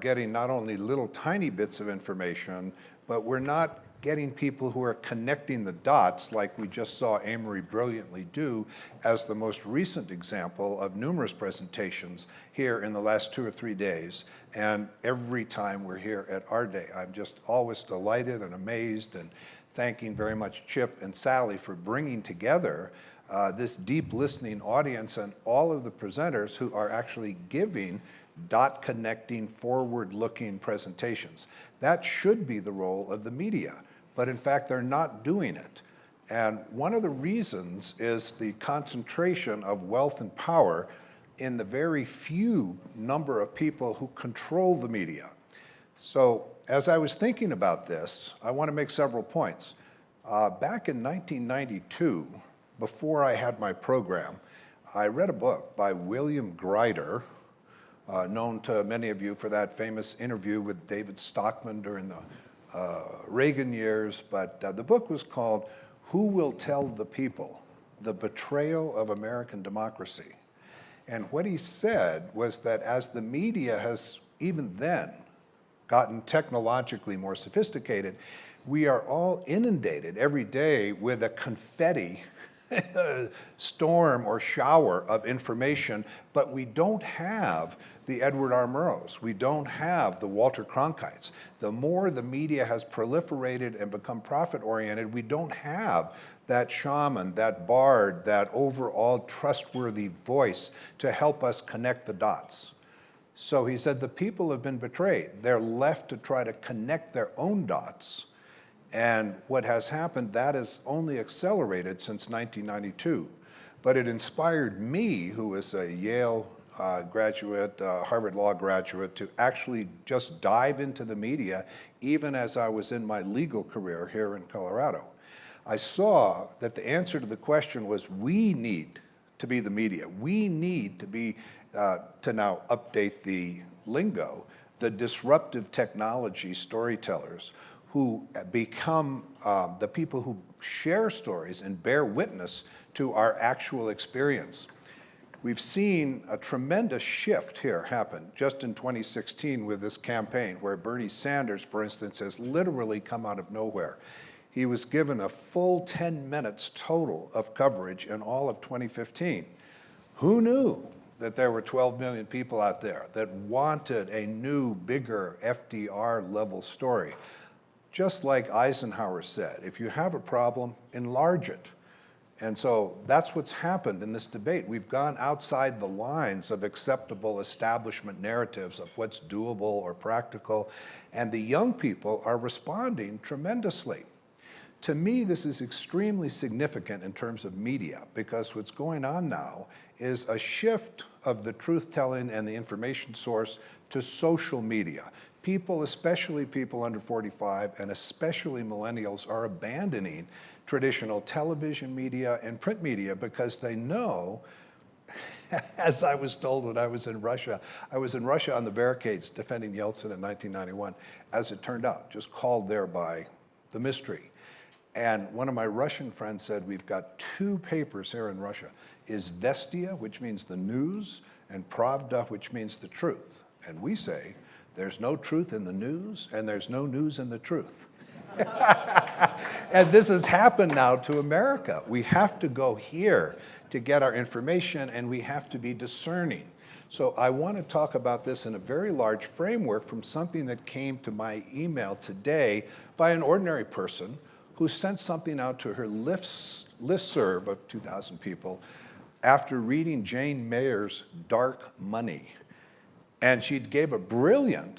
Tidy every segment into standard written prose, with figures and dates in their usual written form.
getting not only little tiny bits of information, but we're not getting people who are connecting the dots like we just saw Amory brilliantly do as the most recent example of numerous presentations here in the last 2 or 3 days. And every time we're here at AREDAY, I'm just always delighted and amazed and thanking very much Chip and Sally for bringing together this deep listening audience and all of the presenters who are actually giving dot connecting, forward-looking presentations. That should be the role of the media, but in fact, they're not doing it. And one of the reasons is the concentration of wealth and power in the very few number of people who control the media. So as I was thinking about this, I want to make several points. Back in 1992, before I had my program, I read a book by William Greider, known to many of you for that famous interview with David Stockman during the Reagan years, but the book was called Who Will Tell the People? The Betrayal of American Democracy. And what he said was that as the media has even then gotten technologically more sophisticated, we are all inundated every day with a confetti storm or shower of information, but we don't have the Edward R. Murrows. We don't have the Walter Cronkites. The more the media has proliferated and become profit-oriented, we don't have that shaman, that bard, that overall trustworthy voice to help us connect the dots. So he said the people have been betrayed. They're left to try to connect their own dots. And what has happened, that has only accelerated since 1992. But it inspired me, who was a Yale graduate, Harvard Law graduate, to actually just dive into the media, even as I was in my legal career here in Colorado. I saw that the answer to the question was, we need to be the media. We need to be, to now update the lingo, the disruptive technology storytellers who become the people who share stories and bear witness to our actual experience. We've seen a tremendous shift here happen just in 2016 with this campaign, where Bernie Sanders, for instance, has literally come out of nowhere. He was given a full 10 minutes total of coverage in all of 2015. Who knew that there were 12 million people out there that wanted a new, bigger FDR level story? Just like Eisenhower said, if you have a problem, enlarge it. And so that's what's happened in this debate. We've gone outside the lines of acceptable establishment narratives of what's doable or practical, and the young people are responding tremendously. To me, this is extremely significant in terms of media, because what's going on now is a shift of the truth-telling and the information source to social media. People, especially people under 45, and especially millennials, are abandoning traditional television media and print media because they know, as I was told when I was in Russia on the barricades defending Yeltsin in 1991, as it turned out, just called there by the mystery. And one of my Russian friends said, we've got 2 papers here in Russia, Izvestia, which means the news, and Pravda, which means the truth. And we say, there's no truth in the news, and there's no news in the truth. And this has happened now to America. We have to go here to get our information, and we have to be discerning. So I want to talk about this in a very large framework from something that came to my email today by an ordinary person who sent something out to her listserv of 2,000 people after reading Jane Mayer's Dark Money. And she gave a brilliant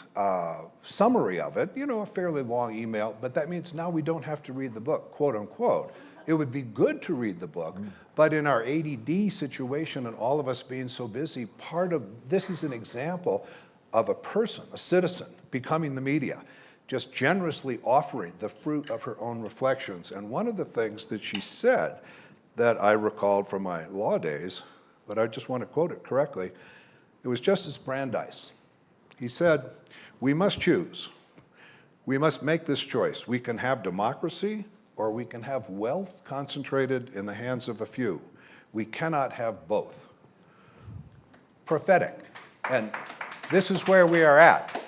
summary of it, a fairly long email, but that means now we don't have to read the book, quote unquote. It would be good to read the book, but in our ADD situation and all of us being so busy, part of this is an example of a person, a citizen, becoming the media, just generously offering the fruit of her own reflections. And one of the things that she said that I recalled from my law days, but I just want to quote it correctly, it was Justice Brandeis. He said, we must choose. We must make this choice. We can have democracy, or we can have wealth concentrated in the hands of a few. We cannot have both. Prophetic. And this is where we are at.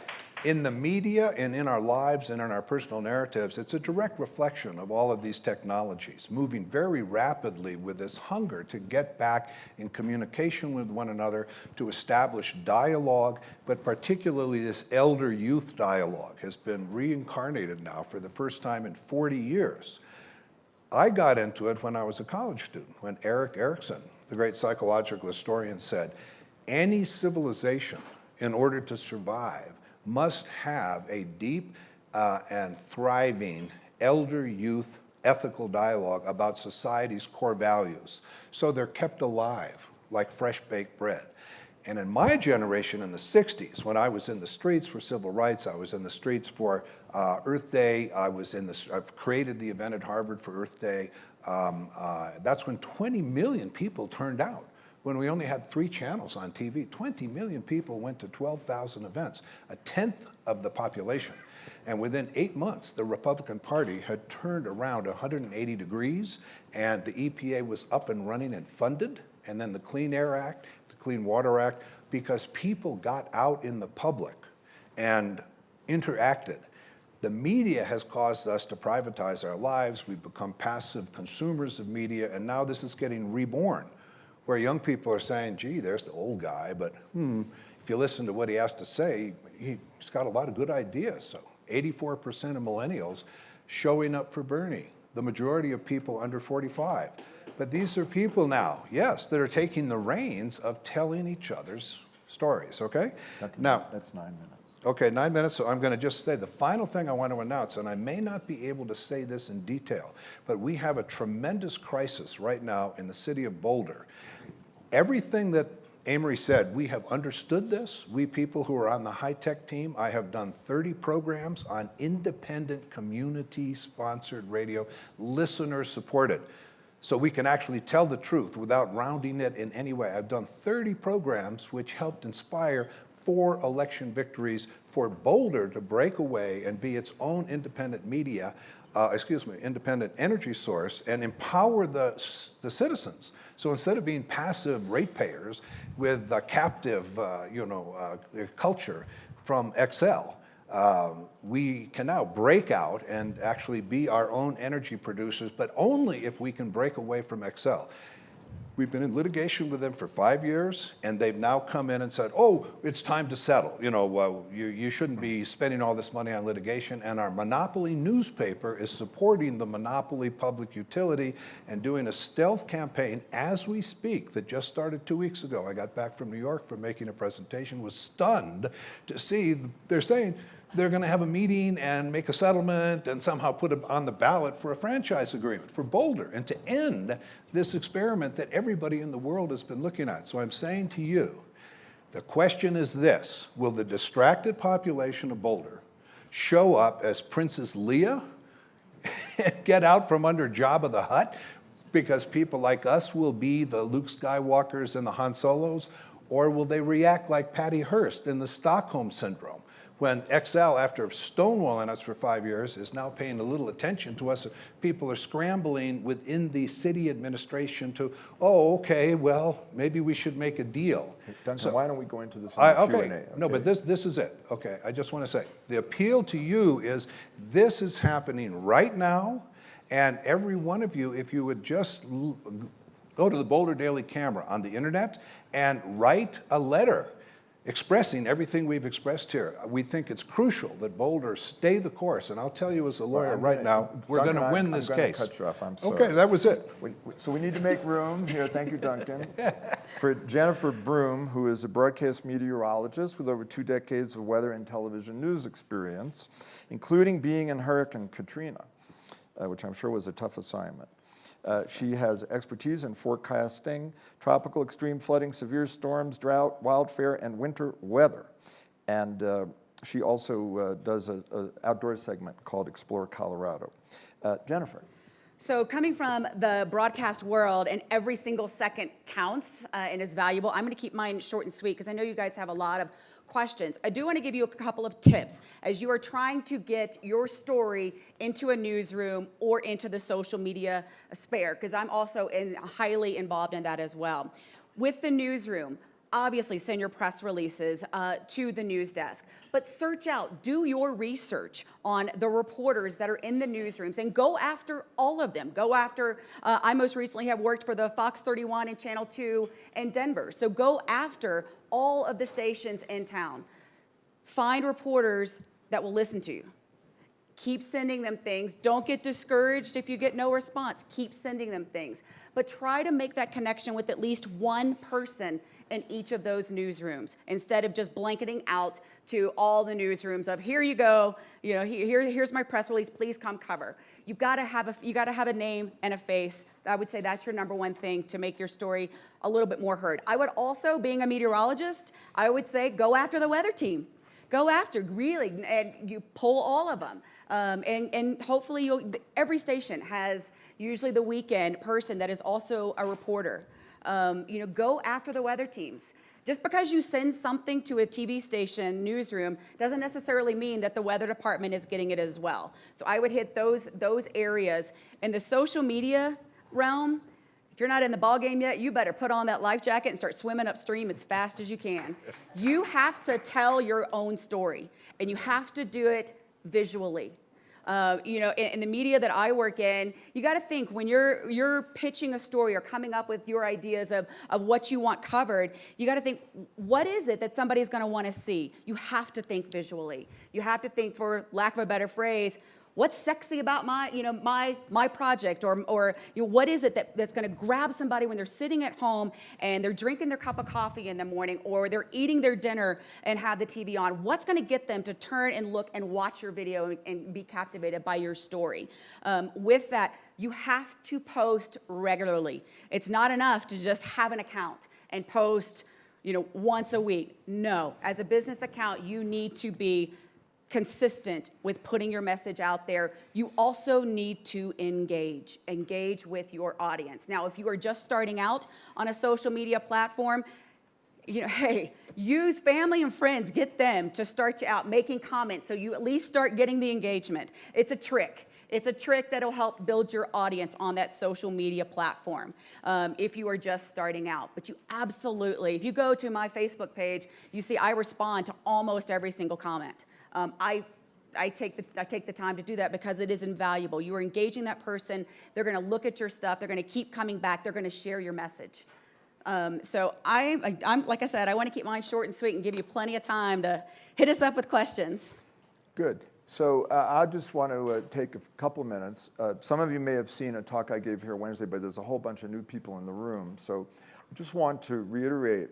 in the media and in our lives and in our personal narratives, it's a direct reflection of all of these technologies, moving very rapidly with this hunger to get back in communication with one another, to establish dialogue, but particularly this elder-youth dialogue has been reincarnated now for the first time in 40 years. I got into it when I was a college student, when Erik Erikson, the great psychological historian, said, any civilization, in order to survive, must have a deep and thriving elder-youth ethical dialogue about society's core values, so they're kept alive like fresh-baked bread. And in my generation in the 60s, when I was in the streets for civil rights, I was in the streets for Earth Day, I've created the event at Harvard for Earth Day. That's when 20 million people turned out. When we only had 3 channels on TV, 20 million people went to 12,000 events, a tenth of the population. And within 8 months, the Republican Party had turned around 180 degrees, and the EPA was up and running and funded, and then the Clean Air Act, the Clean Water Act, because people got out in the public and interacted. The media has caused us to privatize our lives. We've become passive consumers of media, and now this is getting reborn, where young people are saying, gee, there's the old guy, but if you listen to what he has to say, he's got a lot of good ideas. So 84% of millennials showing up for Bernie, the majority of people under 45. But these are people now, yes, that are taking the reins of telling each other's stories, okay? Now, that's 9 minutes. Okay, 9 minutes, so I'm going to just say the final thing I want to announce, and I may not be able to say this in detail, but we have a tremendous crisis right now in the city of Boulder. Everything that Amory said, we have understood this. We people who are on the high-tech team, I have done 30 programs on independent community-sponsored radio, listener-supported, so we can actually tell the truth without rounding it in any way. I've done 30 programs which helped inspire 4 election victories for Boulder to break away and be its own independent media, independent energy source, and empower the citizens. So instead of being passive ratepayers with a captive, culture from Excel, we can now break out and actually be our own energy producers, but only if we can break away from Excel. We've been in litigation with them for 5 years, and they've now come in and said, oh, it's time to settle. You shouldn't be spending all this money on litigation, and our monopoly newspaper is supporting the monopoly public utility and doing a stealth campaign as we speak that just started 2 weeks ago. I got back from New York from making a presentation, was stunned to see they're saying they're going to have a meeting and make a settlement and somehow put it on the ballot for a franchise agreement for Boulder and to end this experiment that everybody in the world has been looking at. So I'm saying to you, the question is this: will the distracted population of Boulder show up as Princess Leia and get out from under Jabba the Hutt because people like us will be the Luke Skywalkers and the Han Solos, or will they react like Patty Hearst in the Stockholm Syndrome, when XL, after stonewalling us for 5 years, is now paying a little attention to us? People are scrambling within the city administration to, oh, okay, well, maybe we should make a deal. Duncan, so why don't we go into this Q&A? Okay. No, but this is it. Okay, I just want to say, the appeal to you is this is happening right now, and every one of you, if you would just go to the Boulder Daily Camera on the internet and write a letter expressing everything we've expressed here. We think it's crucial that Boulder stay the course, and I'll tell you as a lawyer now, we're going to win this case. I'm going to cut you off, I'm sorry. Okay, that was it. So we need to make room here, thank you, Duncan, for Jennifer Broome, who is a broadcast meteorologist with over 2 decades of weather and television news experience, including being in Hurricane Katrina, which I'm sure was a tough assignment. She has expertise in forecasting tropical extreme flooding, severe storms, drought, wildfire, and winter weather. And she also does an outdoor segment called Explore Colorado. Jennifer. So coming from the broadcast world, and every single second counts and is valuable, I'm going to keep mine short and sweet because I know you guys have a lot of questions. I do want to give you a couple of tips as you are trying to get your story into a newsroom or into the social media sphere, because I'm also highly involved in that as well. With the newsroom, obviously send your press releases to the news desk, but search out, do your research on the reporters that are in the newsrooms and go after all of them. Go after, I most recently have worked for the Fox 31 and Channel 2 in Denver. So go after all of the stations in town. Find reporters that will listen to you. Keep sending them things. Don't get discouraged if you get no response. Keep sending them things. But try to make that connection with at least one person in each of those newsrooms instead of just blanketing out to all the newsrooms of, here you go, you know, here's my press release, please come cover. You gotta have a name and a face. I would say that's your number one thing to make your story a little bit more heard. I would also, being a meteorologist, I would say go after the weather team. Go after, really, and you poll all of them. And hopefully every station has usually the weekend person that is also a reporter. You know, go after the weather teams. Just because you send something to a TV station newsroom doesn't necessarily mean that the weather department is getting it as well. So I would hit those areas. In the social media realm, if you're not in the ball game yet, you better put on that life jacket and start swimming upstream as fast as you can. You have to tell your own story, and you have to do it visually. You know, in the media that I work in, you got to think when you're pitching a story or coming up with your ideas of what you want covered, you got to think, what is it that somebody's going to want to see? You have to think visually. You have to think, for lack of a better phrase, what's sexy about my project, or you know, what is it that's going to grab somebody when they're sitting at home and they're drinking their cup of coffee in the morning, or they're eating their dinner and have the TV on? What's going to get them to turn and look and watch your video and be captivated by your story? With that, you have to post regularly. It's not enough to just have an account and post, you know, once a week. No, as a business account, you need to be consistent with putting your message out there. You also need to engage with your audience. Now, if you are just starting out on a social media platform, you know, hey, use family and friends, get them to start you out making comments so you at least start getting the engagement. It's a trick. It's a trick that'll help build your audience on that social media platform if you are just starting out. But you absolutely, if you go to my Facebook page, you see I respond to almost every single comment. I take the time to do that because it is invaluable. You are engaging that person. They're going to look at your stuff. They're going to keep coming back. They're going to share your message. So I'm like I said, I want to keep mine short and sweet and give you plenty of time to hit us up with questions. Good. So I just want to take a couple of minutes. Some of you may have seen a talk I gave here Wednesday, but there's a whole bunch of new people in the room. So I just want to reiterate,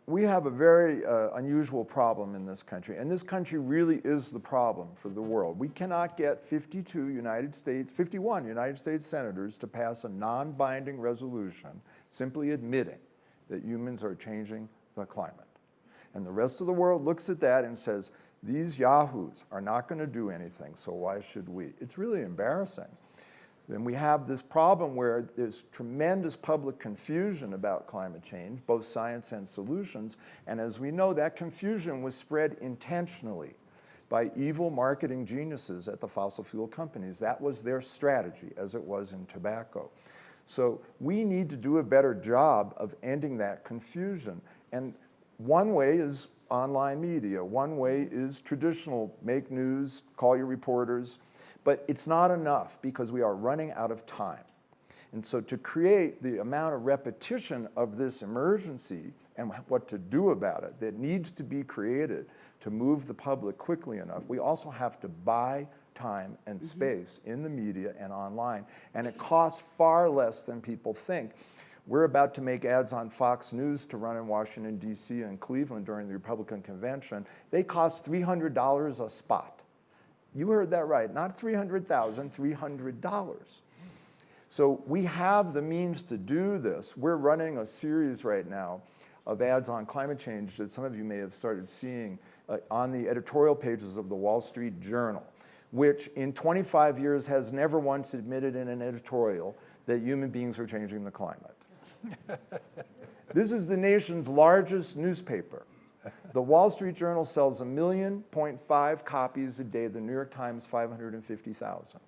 we have a very unusual problem in this country, and this country really is the problem for the world. We cannot get 51 United States senators to pass a non-binding resolution simply admitting that humans are changing the climate. And the rest of the world looks at that and says, these yahoos are not going to do anything, so why should we? It's really embarrassing. Then we have this problem where there's tremendous public confusion about climate change, both science and solutions, and as we know, that confusion was spread intentionally by evil marketing geniuses at the fossil fuel companies. That was their strategy, as it was in tobacco. So we need to do a better job of ending that confusion. And one way is online media. One way is traditional, make news, call your reporters. But it's not enough because we are running out of time. And so to create the amount of repetition of this emergency and what to do about it that needs to be created to move the public quickly enough, we also have to buy time and space in the media and online. And it costs far less than people think. We're about to make ads on Fox News to run in Washington, D.C. and Cleveland during the Republican convention. They cost $300 a spot. You heard that right, not $300,000, $300. So we have the means to do this. We're running a series right now of ads on climate change that some of you may have started seeing on the editorial pages of the Wall Street Journal, which in 25 years has never once admitted in an editorial that human beings are changing the climate. This is the nation's largest newspaper. The Wall Street Journal sells 1.5 million copies a day. The New York Times, 550,000.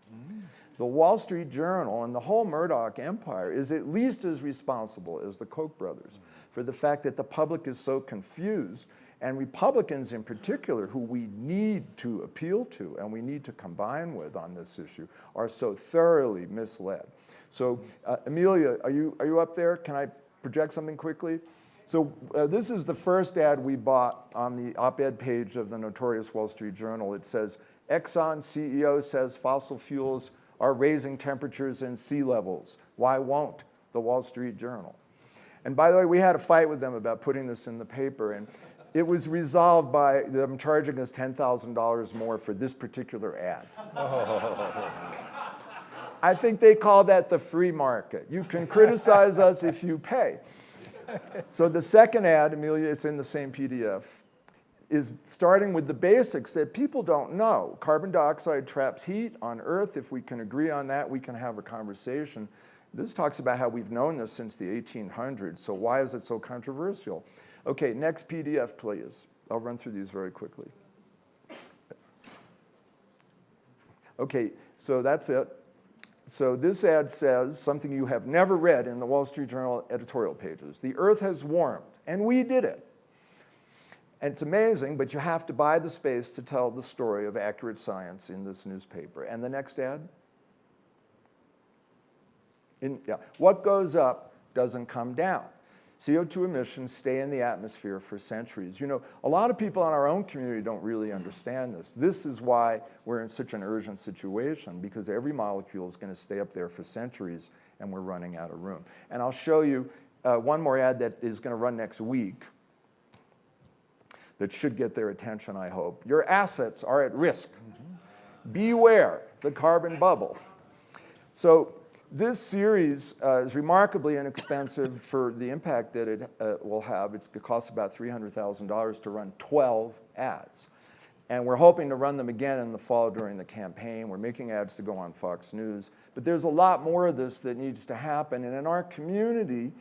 The Wall Street Journal and the whole Murdoch empire is at least as responsible as the Koch brothers for the fact that the public is so confused, and Republicans in particular, who we need to appeal to and we need to combine with on this issue, are so thoroughly misled. So Amelia, are you up there? Can I project something quickly? So this is the first ad we bought on the op-ed page of the notorious Wall Street Journal. It says, Exxon CEO says fossil fuels are raising temperatures and sea levels. Why won't the Wall Street Journal? And by the way, we had a fight with them about putting this in the paper, and it was resolved by them charging us $10,000 more for this particular ad. I think they call that the free market. You can criticize us if you pay. So the second ad, Amelia, it's in the same PDF, is starting with the basics that people don't know. Carbon dioxide traps heat on Earth. If we can agree on that, we can have a conversation. This talks about how we've known this since the 1800s, so why is it so controversial? Okay, next PDF, please. I'll run through these very quickly. Okay, so that's it. So this ad says something you have never read in the Wall Street Journal editorial pages. The Earth has warmed, and we did it. And it's amazing, but you have to buy the space to tell the story of accurate science in this newspaper. And the next ad? What goes up doesn't come down. CO2 emissions stay in the atmosphere for centuries. You know, a lot of people in our own community don't really understand this. This is why we're in such an urgent situation, because every molecule is going to stay up there for centuries, and we're running out of room. And I'll show you one more ad that is going to run next week that should get their attention, I hope. Your assets are at risk. Beware the carbon bubble. So this series is remarkably inexpensive for the impact that it will have. It costs about $300,000 to run 12 ads. And we're hoping to run them again in the fall during the campaign. We're making ads to go on Fox News. But there's a lot more of this that needs to happen. And in our community,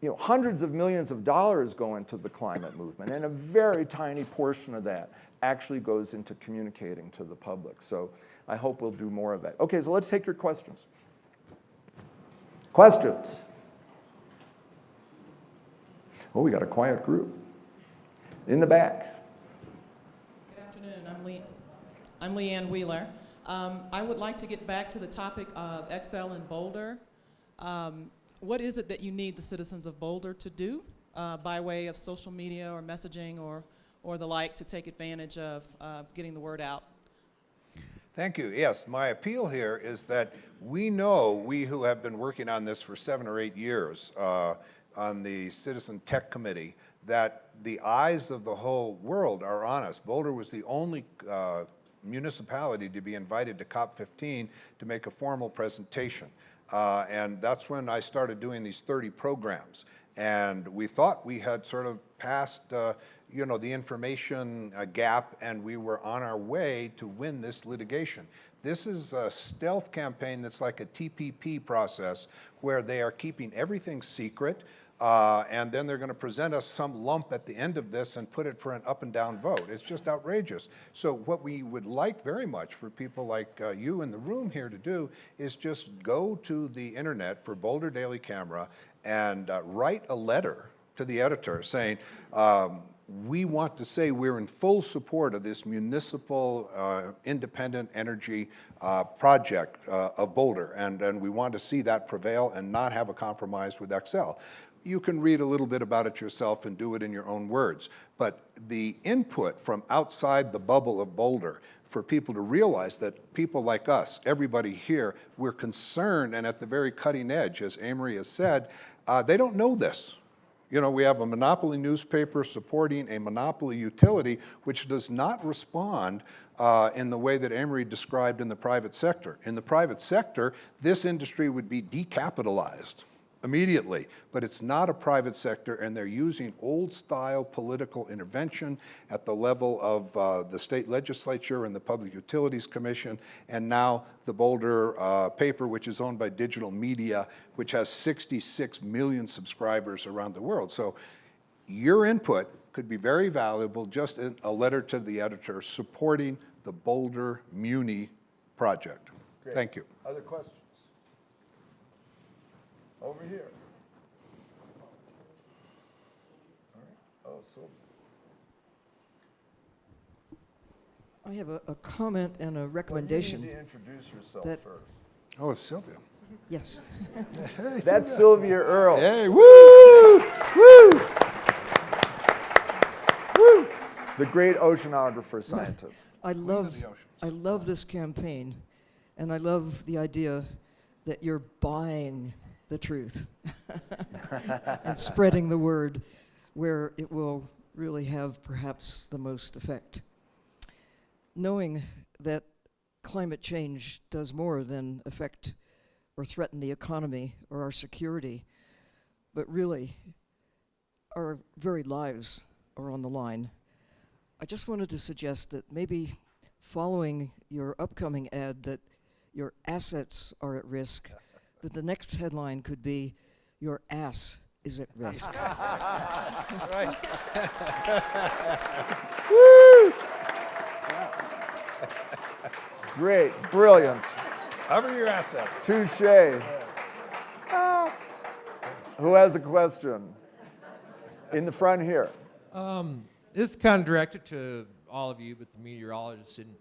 you know, hundreds of millions of dollars go into the climate movement, and a very tiny portion of that actually goes into communicating to the public. So I hope we'll do more of that. Okay, so let's take your questions. Questions? Oh, we got a quiet group. In the back. Good afternoon. I'm Leanne Wheeler. I would like to get back to the topic of Excel and Boulder. What is it that you need the citizens of Boulder to do by way of social media or messaging or the like to take advantage of getting the word out? Thank you. Yes, my appeal here is that we know, we who have been working on this for 7 or 8 years on the Citizen Tech Committee, that the eyes of the whole world are on us. Boulder was the only municipality to be invited to COP15 to make a formal presentation. And that's when I started doing these 30 programs. And we thought we had sort of passed, you know, the information gap, and we were on our way to win this litigation. This is a stealth campaign that's like a TPP process where they are keeping everything secret, and then they're going to present us some lump at the end of this and put it for an up and down vote. It's just outrageous. So what we would like very much for people like you in the room here to do is just go to the internet for Boulder Daily Camera and write a letter to the editor saying, we want to say we're in full support of this municipal independent energy project of Boulder, and we want to see that prevail and not have a compromise with Excel. You can read a little bit about it yourself and do it in your own words, but the input from outside the bubble of Boulder for people to realize that people like us, everybody here, we're concerned and at the very cutting edge, as Amory has said, they don't know this. You know, we have a monopoly newspaper supporting a monopoly utility which does not respond in the way that Amory described in the private sector. In the private sector, this industry would be decapitalized immediately, but it's not a private sector, and they're using old-style political intervention at the level of the state legislature and the Public Utilities Commission, and now the Boulder paper, which is owned by Digital Media, which has 66 million subscribers around the world. So your input could be very valuable, just in a letter to the editor supporting the Boulder Muni project. Great. Thank you. Other questions? Over here. Oh, so I have a comment and a recommendation. You need to introduce yourself that- first. Oh, it's Sylvia. Yes. Hey, That's Sylvia Earle. Hey, woo! Woo! Woo! The great oceanographer scientist. I love the oceans. I love this campaign, and I love the idea that you're buying the truth and spreading the word where it will really have perhaps the most effect. Knowing that climate change does more than affect or threaten the economy or our security, but really our very lives are on the line. I just wanted to suggest that maybe following your upcoming ad that your assets are at risk, that the next headline could be, your ass is at risk. Right. Great, brilliant, Cover your assets. touche. Who has a question? In the front here. This is kind of directed to all of you, but the meteorologists. And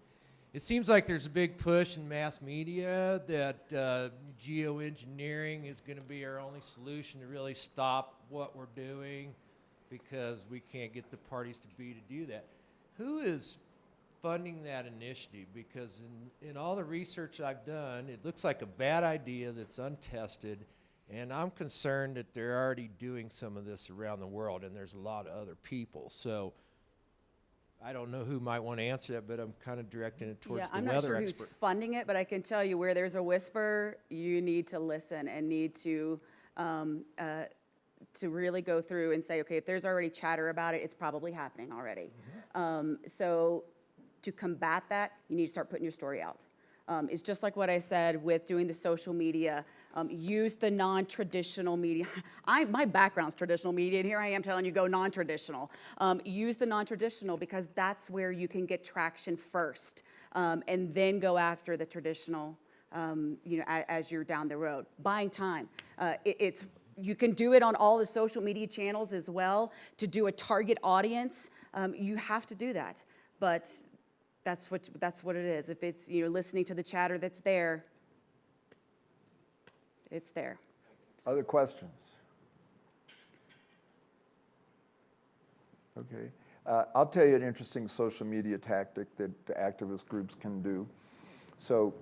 it seems like there's a big push in mass media that geoengineering is going to be our only solution to really stop what we're doing because we can't get the parties to do that. Who is funding that initiative? Because in all the research I've done, it looks like a bad idea that's untested. And I'm concerned that they're already doing some of this around the world, and there's a lot of other people. So I don't know who might want to answer that, but I'm kind of directing it towards the I'm weather not sure expert. who's funding it, but I can tell you where there's a whisper, you need to listen and need to really go through and say, okay, if there's already chatter about it, it's probably happening already. So to combat that, you need to start putting your story out. It's just like what I said with doing the social media. Use the non-traditional media. My background's traditional media, and here I am telling you go non-traditional. Use the non-traditional because that's where you can get traction first, and then go after the traditional. As you're down the road, buying time. You can do it on all the social media channels as well to do a target audience. You have to do that, but that's what it is. If it's listening to the chatter that's there, it's there. Other questions? Okay. I'll tell you an interesting social media tactic that the activist groups can do. So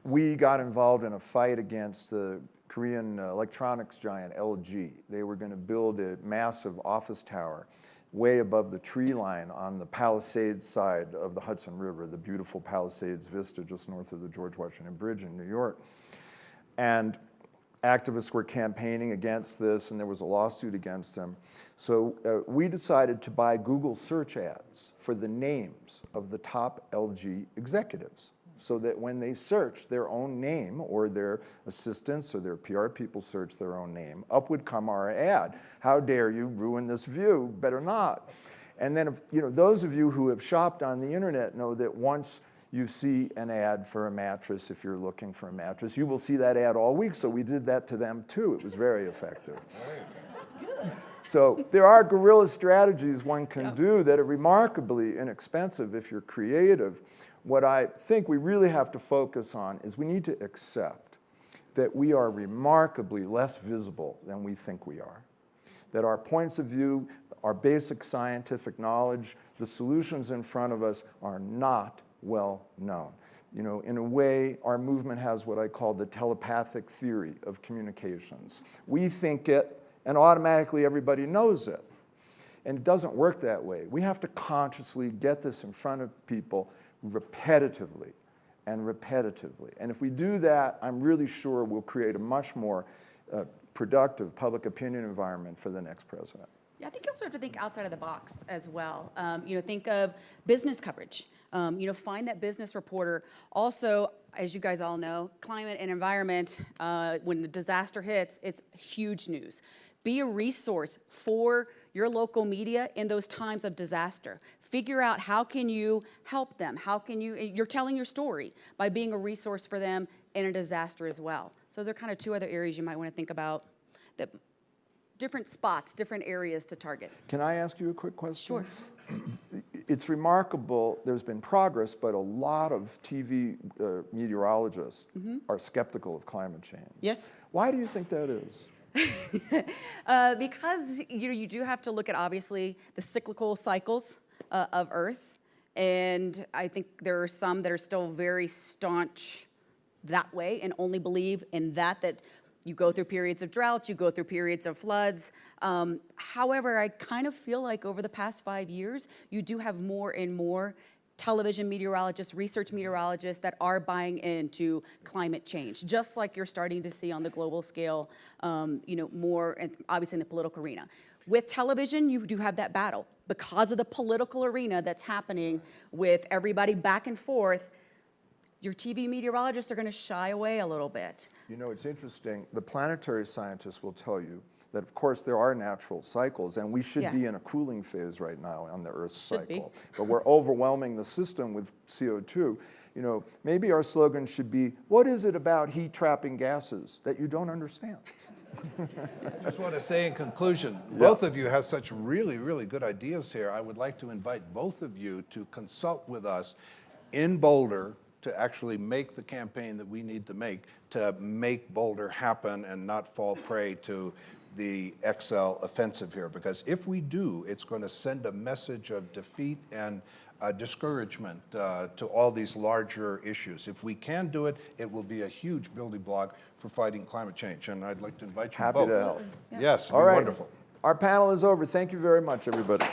we got involved in a fight against the Korean electronics giant LG. They were going to build a massive office tower way above the tree line on the Palisades side of the Hudson River, the beautiful Palisades Vista just north of the George Washington Bridge in New York. And activists were campaigning against this, and there was a lawsuit against them. So we decided to buy Google search ads for the names of the top LG executives, so that when they search their own name, or their assistants or their PR people search their own name, up would come our ad. How dare you ruin this view? Better not. And then, those of you who have shopped on the internet know that once you see an ad for a mattress, if you're looking for a mattress, you will see that ad all week. So we did that to them too. It was very effective. That's good. So there are guerrilla strategies one can do that are remarkably inexpensive if you're creative. What I think we really have to focus on is we need to accept that we are remarkably less visible than we think we are. That our points of view, our basic scientific knowledge, the solutions in front of us are not well known. In a way, our movement has what I call the telepathic theory of communications. We think it, and automatically everybody knows it. And it doesn't work that way. We have to consciously get this in front of people repetitively and repetitively. And if we do that, I'm really sure we'll create a much more productive public opinion environment for the next president. Yeah, I think you also have to think outside of the box as well. Think of business coverage. Find that business reporter. Also, as you guys all know, climate and environment, when the disaster hits, it's huge news. Be a resource for your local media in those times of disaster. Figure out how can you help them? You're telling your story by being a resource for them in a disaster as well. So there are kind of two other areas you might want to think about that different spots, different areas to target. Can I ask you a quick question? Sure. It's remarkable, there's been progress, but a lot of TV meteorologists are skeptical of climate change. Yes. Why do you think that is? Because you do have to look at, obviously, the cyclical cycles of Earth. And I think there are some that are still very staunch that way and only believe in that you go through periods of drought, you go through periods of floods. However, I kind of feel like over the past 5 years, you do have more and more television meteorologists, research meteorologists that are buying into climate change, just like you're starting to see on the global scale, more, and obviously in the political arena. With television, you do have that battle. Because of the political arena that's happening with everybody back and forth, your TV meteorologists are going to shy away a little bit. You know, it's interesting. The planetary scientists will tell you that, of course, there are natural cycles, and we should be in a cooling phase right now on the Earth's cycle. But we're overwhelming the system with CO2. You know, maybe our slogan should be, what is it about heat-trapping gases that you don't understand? I just want to say in conclusion, both of you have such really, really good ideas here. I would like to invite both of you to consult with us in Boulder to actually make the campaign that we need to make Boulder happen and not fall prey to the XL offensive here. Because if we do, it's going to send a message of defeat and discouragement to all these larger issues. If we can do it, it will be a huge building block for fighting climate change. And I'd like to invite you both. Happy to help. Yes, All right. wonderful. Our panel is over. Thank you very much, everybody.